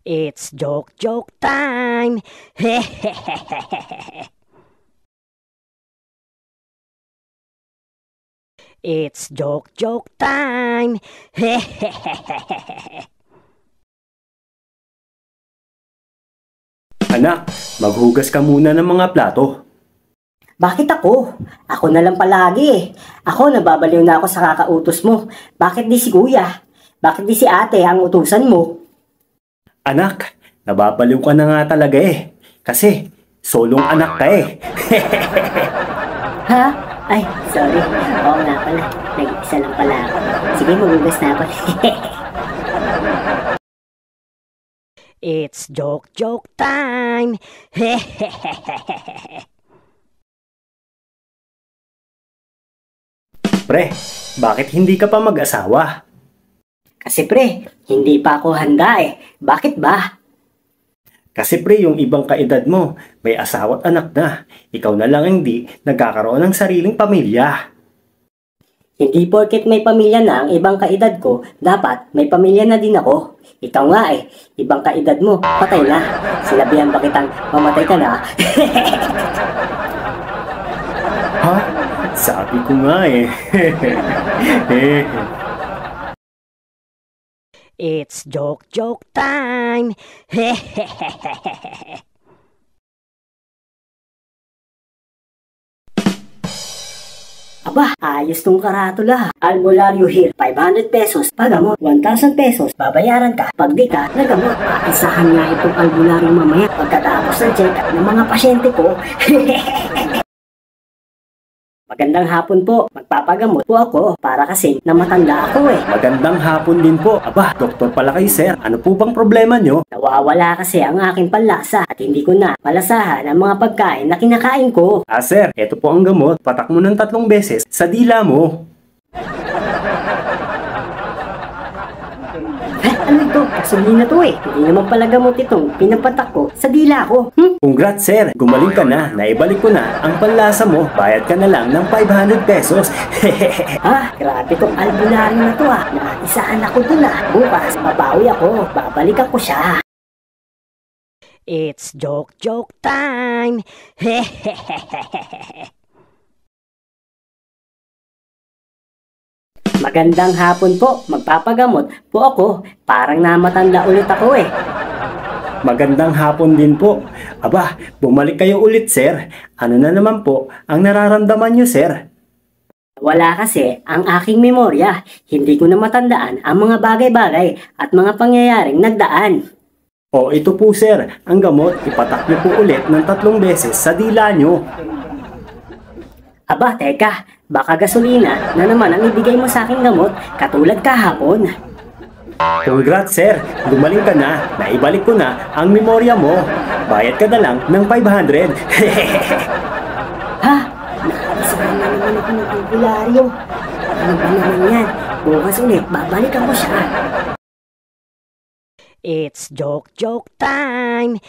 It's joke time. It's joke time. Anak, maghugas ka muna ng mga plato. Bakit ako? Ako na lang palagi eh. Ako, nababaliw na ako sa kakautos mo. Bakit di si kuya? Bakit di si ate ang utusan mo? Anak, nababaliw ka na nga talaga eh. Kasi, solong anak ka eh. Ha? Ay, sorry. Oo nga pala. Nag-isa lang pala ako. Sige, magugas na ako. It's joke time. Pre, bakit hindi ka pa mag-asawa? Kasi pre, hindi pa ako handa eh. Bakit ba? Kasi pre, yung ibang kaedad mo, may asawa at anak na. Ikaw na lang hindi nagkakaroon ng sariling pamilya. Hindi porket may pamilya na ang ibang kaedad ko, dapat may pamilya na din ako. Ikaw nga eh, ibang kaedad mo, patay na. Sinabihan ba kitang mamatay ka na? Ha? Sabi ko nga eh. It's joke time. Aba, ayos tong karatula. Albularyo here, 500 pesos. Pagamot, 1,000 pesos. Babayaran ka. Pag di ka, nagamot. Aisahan nga itong albularyo mamaya pagkatapos ng check-up ng mga pasyente ko. Magandang hapon po. Magpapagamot po ako para kasi namatanda ako eh. Magandang hapon din po. Aba, doktor pala kayo sir. Ano po bang problema nyo? Nawawala kasi ang aking panlasa at hindi ko na malasahan ang mga pagkain na kinakain ko. Ah sir, eto po ang gamot. Patak mo ng 3 beses sa dila mo. Ano ito? Gasolina to eh. Hindi naman pala gamot itong pinapatak ko sa dila ko. Congrats sir, gumaling ka na. Naibalik ko na ang panlasa mo. Bayad ka na lang ng 500 pesos. Grabe tong albularyo na to ah. Naisaan ako dun ah. Bukas, babawi ako. Babalikan ko siya. It's joke time. Magandang hapon po. Magpapagamot po ako. Parang namatanda ulit ako eh. Magandang hapon din po. Aba, bumalik kayo ulit sir. Ano na naman po ang nararamdaman nyo sir? Wala kasi ang aking memorya. Hindi ko na matandaan ang mga bagay-bagay at mga pangyayaring nagdaan. O ito po sir, ang gamot. Ipatak nyo po ulit ng 3 beses sa dila nyo. Aba, teka. Baka gasolina na naman ang ibigay mo sa aking gamot katulad kahapon. Congrats sir, gumaling ka na. Naibalik ko na ang memorya mo. Bayad ka na lang ng 500. Ha? Naisahan na naman ako ng albularyo. Ano ba naman yan? Bukas ulit, babalikan ko siya. It's joke time.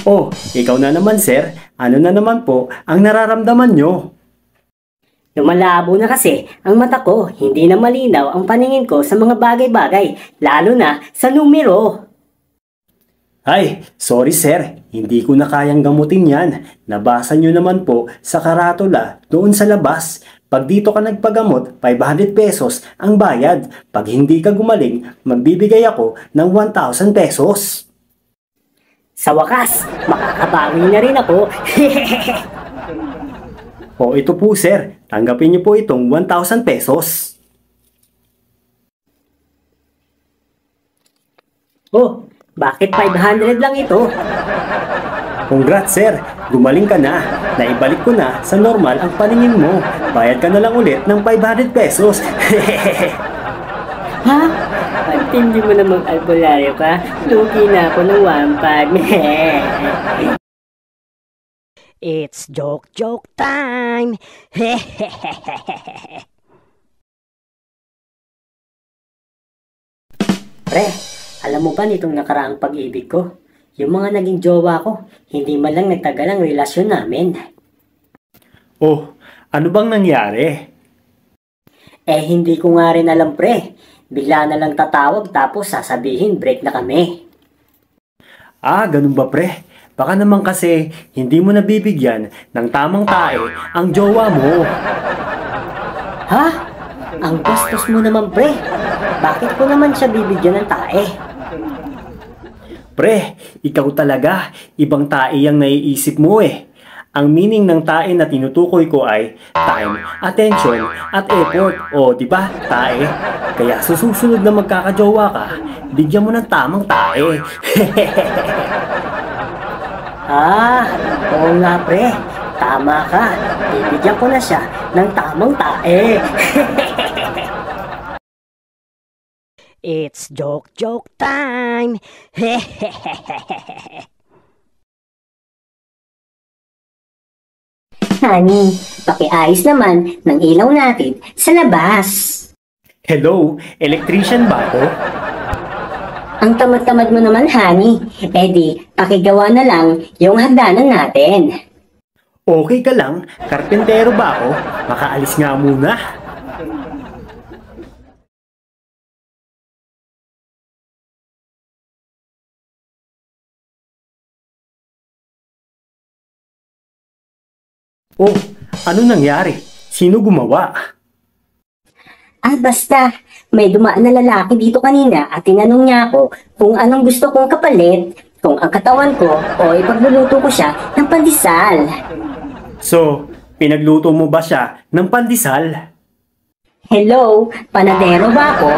Oh, ikaw na naman sir. Ano na naman po ang nararamdaman nyo? Lumalabo na kasi ang mata ko, hindi na malinaw ang paningin ko sa mga bagay-bagay, lalo na sa numero. Ay, sorry sir. Hindi ko na kayang gamutin yan. Nabasa nyo naman po sa karatula doon sa labas. Pag dito ka nagpagamot, 500 pesos ang bayad. Pag hindi ka gumaling, magbibigay ako ng 1,000 pesos. Sa wakas, makakabawi na rin ako. O ito po sir, tanggapin niyo po itong 1,000 pesos. Oh, bakit 500 lang ito? Congrats sir, gumaling ka na. Naibalik ko na sa normal ang paningin mo. Bayad ka na lang ulit ng 500 pesos. Ha? Pagtindi mo namang albularyo ka, lugi na ako ng 1,500. It's joke time. Pre, alam mo ba nitong nakaraang pag-ibig ko? Yung mga naging jowa ko, hindi man lang nagtagal ang relasyon namin. Oh, ano bang nangyari? Hindi ko nga rin alam pre. Bigla na lang tatawag tapos sasabihin break na kami. Ganun ba pre? Baka naman kasi hindi mo nabibigyan ng tamang tae ang jowa mo. Ha? Ang bastos mo naman pre. Bakit ko naman siya bibigyan ng tae? Pre, ikaw talaga. Ibang tae ang naiisip mo eh. Ang meaning ng tae na tinutukoy ko ay time, attention, at effort. O, di ba? Tae. Kaya sa susunod na magkakajowa ka, bigyan mo ng tamang tae. Oo nga pre. Tama ka. Bibigyan ko na siya ng tamang tae. It's joke time. Honey, pakiayos naman ng ilaw natin sa labas. Hello, electrician ba ako? Ang tamad-tamad mo naman, honey. Di, pakigawa na lang yung hagdanan natin. Okay ka lang? Karpentero ba ako? Makaalis nga muna. Oh, ano nangyari? Sino gumawa? Basta, may dumaan na lalaki dito kanina at tinanong niya ako kung anong gusto kong kapalit, kung ang katawan ko o ipagluluto ko siya ng pandesal. So, pinagluto mo ba siya ng pandesal? Hello, panadero ba ako?